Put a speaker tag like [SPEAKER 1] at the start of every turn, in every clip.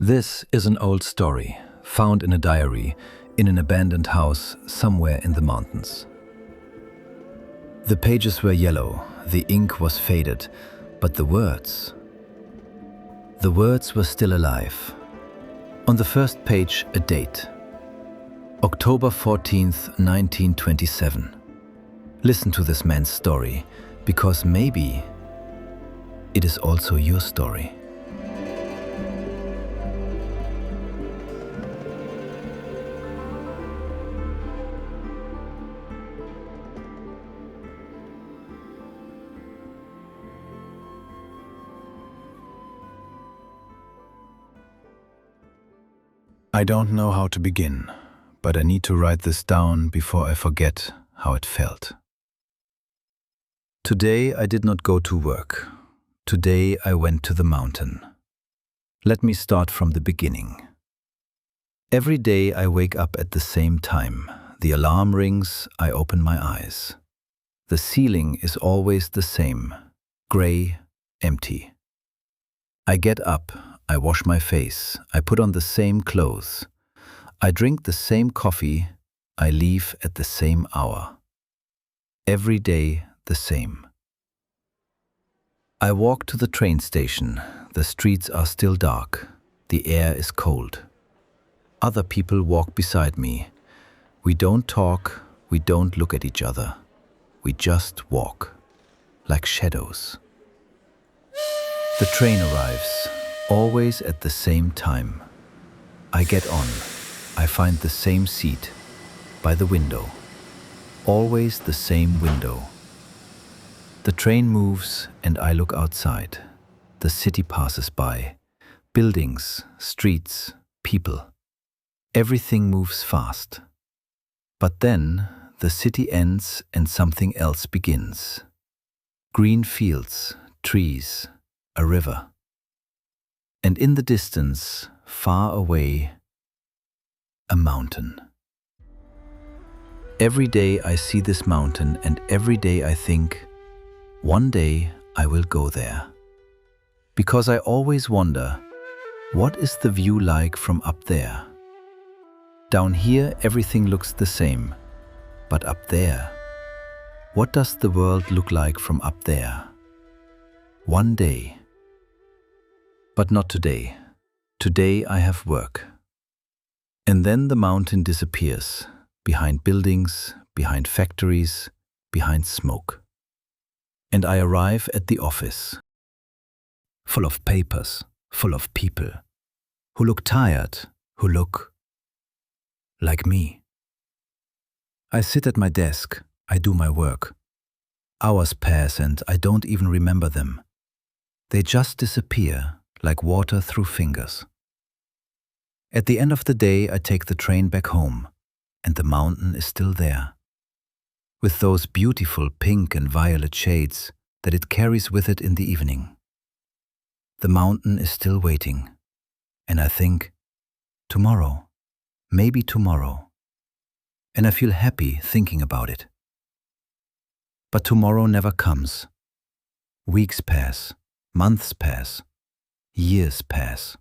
[SPEAKER 1] This is an old story, found in a diary in an abandoned house somewhere in the mountains. The pages were yellow, the ink was faded, but the words were still alive. On the first page, a date. October 14th, 1927. Listen to this man's story, because maybe it is also your story. I don't know how to begin, but I need to write this down before I forget how it felt. Today I did not go to work. Today I went to the mountain. Let me start from the beginning. Every day I wake up at the same time. The alarm rings, I open my eyes. The ceiling is always the same, gray, empty. I get up. I wash my face, I put on the same clothes, I drink the same coffee, I leave at the same hour. Every day the same. I walk to the train station, the streets are still dark, the air is cold. Other people walk beside me. We don't talk, we don't look at each other. We just walk, like shadows. The train arrives. Always at the same time. I get on. I find the same seat, by the window. Always the same window. The train moves and I look outside. The city passes by. Buildings, streets, people. Everything moves fast. But then the city ends and something else begins. Green fields, trees, a river. And in the distance, far away, a mountain. Every day I see this mountain and every day I think, one day I will go there. Because I always wonder, what is the view like from up there? Down here everything looks the same, but up there, what does the world look like from up there? One day. But not today. Today I have work. And then the mountain disappears, behind buildings, behind factories, behind smoke. And I arrive at the office, full of papers, full of people, who look tired, who look like me. I sit at my desk, I do my work. Hours pass and I don't even remember them. They just disappear. Like water through fingers. At the end of the day, I take the train back home, and the mountain is still there, with those beautiful pink and violet shades that it carries with it in the evening. The mountain is still waiting, and I think, tomorrow, maybe tomorrow, and I feel happy thinking about it. But tomorrow never comes. Weeks pass, months pass. Years pass,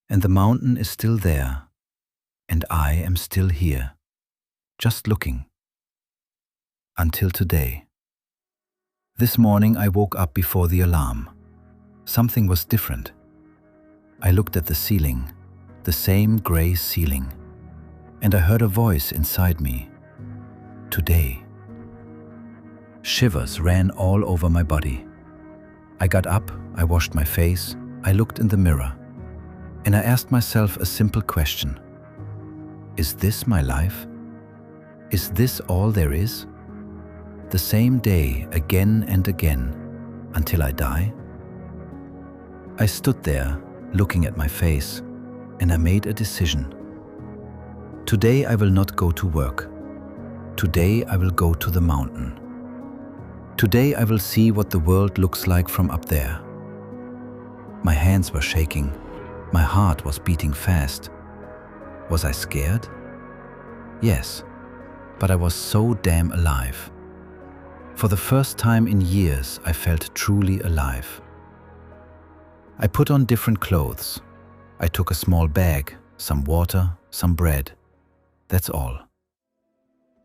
[SPEAKER 1] and the mountain is still there, and I am still here, just looking. Until today. This morning I woke up before the alarm. Something was different. I looked at the ceiling, the same gray ceiling, and I heard a voice inside me. Today. Shivers ran all over my body. I got up, I washed my face, I looked in the mirror, and I asked myself a simple question. Is this my life? Is this all there is? The same day again and again, until I die? I stood there, looking at my face, and I made a decision. Today I will not go to work. Today I will go to the mountain. Today I will see what the world looks like from up there. My hands were shaking. My heart was beating fast. Was I scared? Yes, but I was so damn alive. For the first time in years, I felt truly alive. I put on different clothes. I took a small bag, some water, some bread. That's all.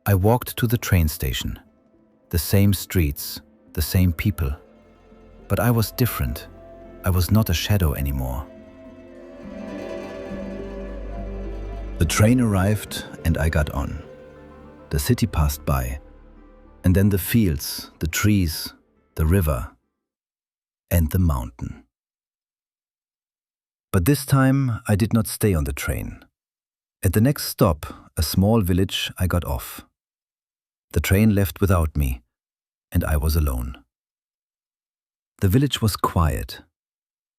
[SPEAKER 1] I walked to the train station. The same streets, the same people. But I was different. I was not a shadow anymore. The train arrived and I got on. The city passed by, and then the fields, the trees, the river, and the mountain. But this time I did not stay on the train. At the next stop, a small village, I got off. The train left without me, and I was alone. The village was quiet.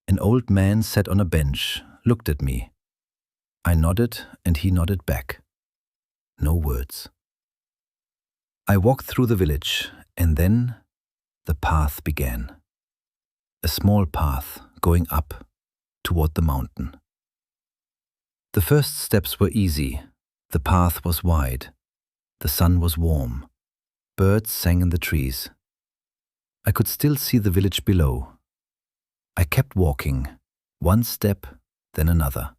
[SPEAKER 1] An old man sat on a bench, looked at me. I nodded and he nodded back. No words. I walked through the village, and then the path began. A small path going up toward the mountain. The first steps were easy. The path was wide. The sun was warm. Birds sang in the trees. I could still see the village below. I kept walking, one step, then another.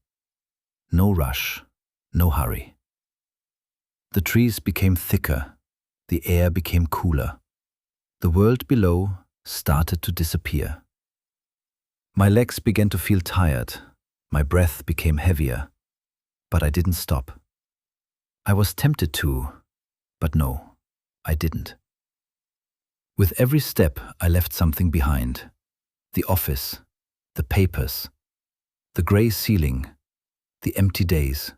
[SPEAKER 1] No rush, no hurry. The trees became thicker. The air became cooler. The world below started to disappear. My legs began to feel tired. My breath became heavier. But I didn't stop. I was tempted to, but no, I didn't. With every step, I left something behind. The office, the papers, the gray ceiling, the empty days.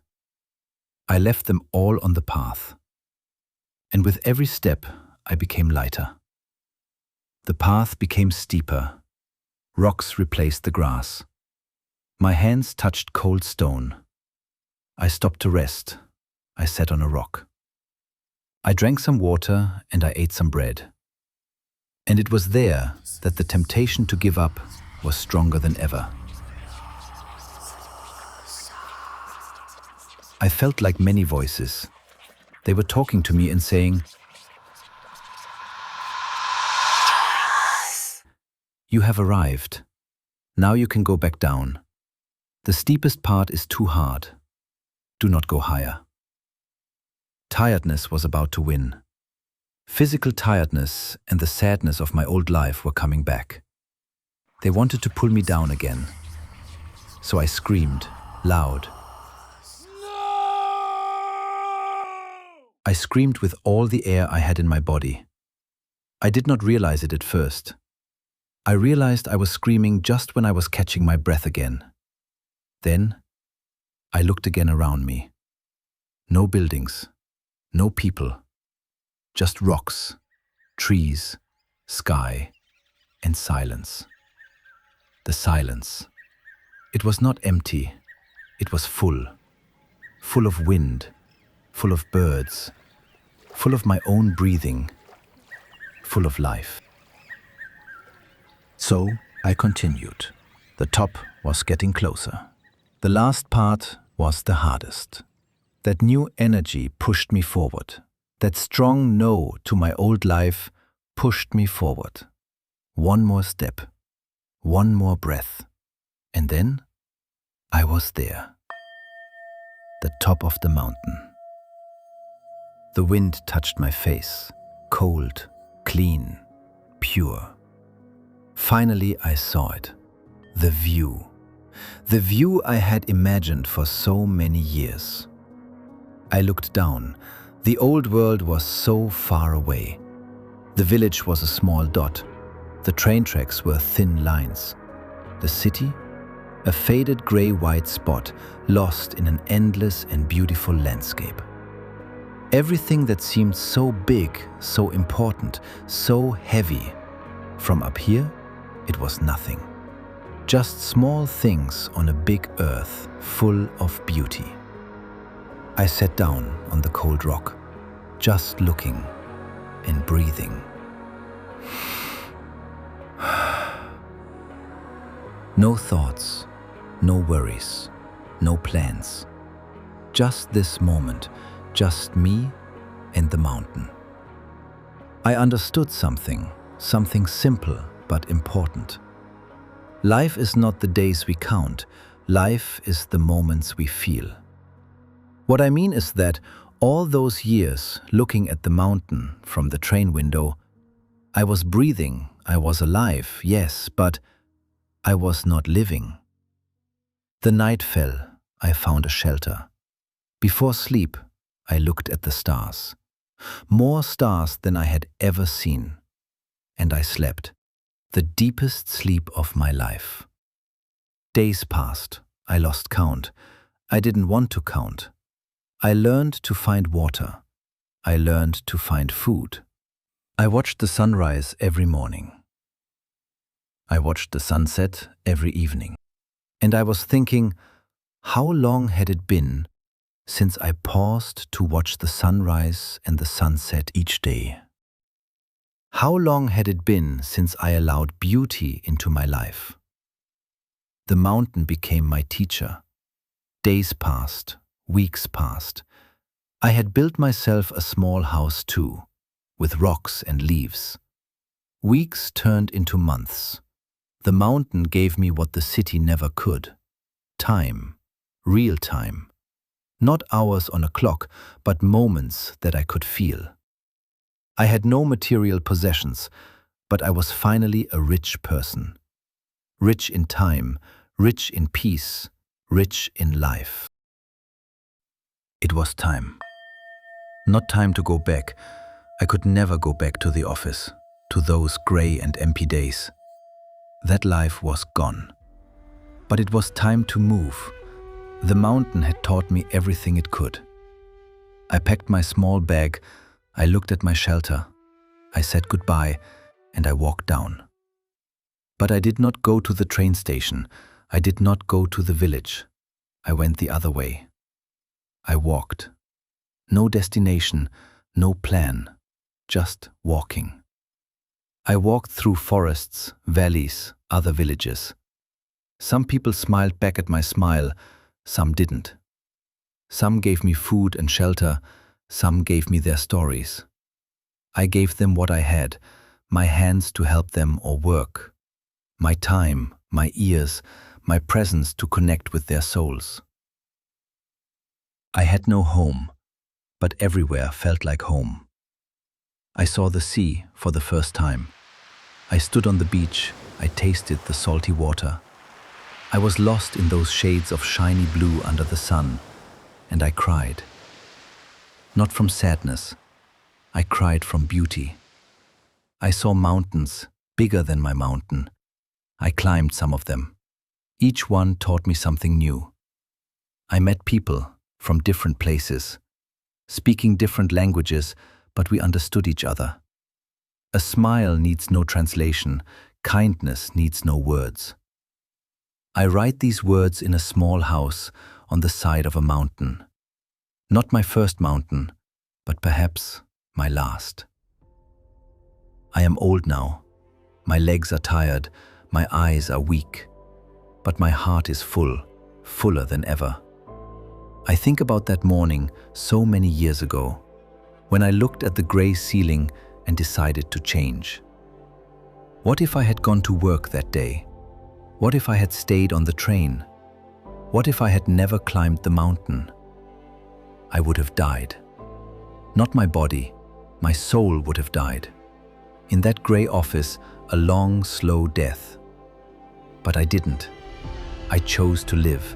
[SPEAKER 1] I left them all on the path. And with every step, I became lighter. The path became steeper. Rocks replaced the grass. My hands touched cold stone. I stopped to rest. I sat on a rock. I drank some water and I ate some bread. And it was there that the temptation to give up was stronger than ever. I felt like many voices. They were talking to me and saying, "You have arrived. Now you can go back down. The steepest part is too hard. Do not go higher." Tiredness was about to win. Physical tiredness and the sadness of my old life were coming back. They wanted to pull me down again. So I screamed, loud. I screamed with all the air I had in my body. I did not realize it at first. I realized I was screaming just when I was catching my breath again. Then, I looked again around me. No buildings, no people, just rocks, trees, sky, and silence. The silence. It was not empty. It was full. Full of wind, full of birds, full of my own breathing, full of life. So I continued. The top was getting closer. The last part was the hardest. That new energy pushed me forward. That strong no to my old life pushed me forward. One more step, one more breath, and then I was there. The top of the mountain. The wind touched my face, cold, clean, pure. Finally, I saw it. The view. The view I had imagined for so many years. I looked down. The old world was so far away. The village was a small dot. The train tracks were thin lines. The city? A faded gray-white spot, lost in an endless and beautiful landscape. Everything that seemed so big, so important, so heavy. From up here, it was nothing. Just small things on a big earth full of beauty. I sat down on the cold rock, just looking and breathing. No thoughts, no worries, no plans. Just this moment, just me and the mountain. I understood something simple but important. Life is not the days we count. Life is the moments we feel. What I mean is that all those years looking at the mountain from the train window, I was breathing, I was alive, yes, but I was not living. The night fell, I found a shelter. Before sleep, I looked at the stars. More stars than I had ever seen. And I slept, the deepest sleep of my life. Days passed, I lost count. I didn't want to count. I learned to find water. I learned to find food. I watched the sunrise every morning. I watched the sunset every evening. And I was thinking, how long had it been since I paused to watch the sunrise and the sunset each day? How long had it been since I allowed beauty into my life? The mountain became my teacher. Days passed, weeks passed. I had built myself a small house too, with rocks and leaves. Weeks turned into months. The mountain gave me what the city never could. Time, real time. Not hours on a clock, but moments that I could feel. I had no material possessions, but I was finally a rich person. Rich in time, rich in peace, rich in life. It was time. Not time to go back. I could never go back to the office, to those grey and empty days. That life was gone. But it was time to move. The mountain had taught me everything it could. I packed my small bag, I looked at my shelter, I said goodbye, and I walked down. But I did not go to the train station. I did not go to the village. I went the other way. I walked. No destination, no plan, just walking. I walked through forests, valleys, other villages. Some people smiled back at my smile, some didn't. Some gave me food and shelter, some gave me their stories. I gave them what I had, my hands to help them or work, my time, my ears, my presence to connect with their souls. I had no home, but everywhere felt like home. I saw the sea for the first time. I stood on the beach, I tasted the salty water. I was lost in those shades of shiny blue under the sun, and I cried. Not from sadness, I cried from beauty. I saw mountains, bigger than my mountain. I climbed some of them. Each one taught me something new. I met people from different places, speaking different languages, but we understood each other. A smile needs no translation, kindness needs no words. I write these words in a small house on the side of a mountain. Not my first mountain, but perhaps my last. I am old now. My legs are tired, my eyes are weak, but my heart is full, fuller than ever. I think about that morning so many years ago, when I looked at the grey ceiling and decided to change. What if I had gone to work that day? What if I had stayed on the train? What if I had never climbed the mountain? I would have died. Not my body, my soul would have died. In that grey office, a long, slow death. But I didn't. I chose to live.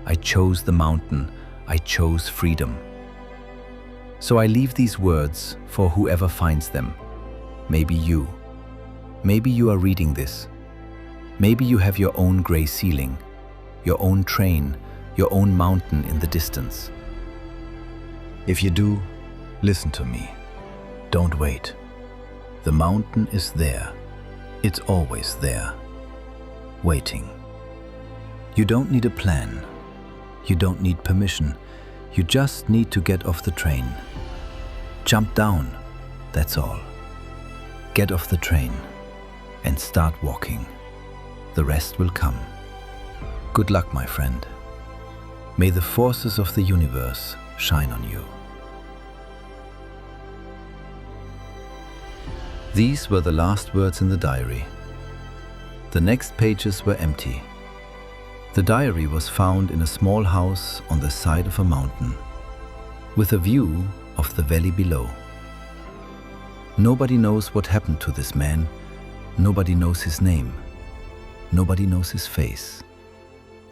[SPEAKER 1] I chose the mountain. I chose freedom. So I leave these words for whoever finds them. Maybe you. Maybe you are reading this. Maybe you have your own grey ceiling, your own train, your own mountain in the distance. If you do, listen to me. Don't wait. The mountain is there. It's always there. Waiting. You don't need a plan. You don't need permission. You just need to get off the train. Jump down, that's all. Get off the train and start walking. The rest will come. Good luck, my friend. May the forces of the universe shine on you. These were the last words in the diary. The next pages were empty. The diary was found in a small house on the side of a mountain, with a view of the valley below. Nobody knows what happened to this man. Nobody knows his name. Nobody knows his face.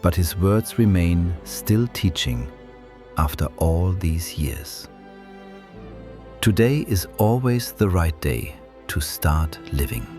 [SPEAKER 1] But his words remain still teaching after all these years. Today is always the right day to start living.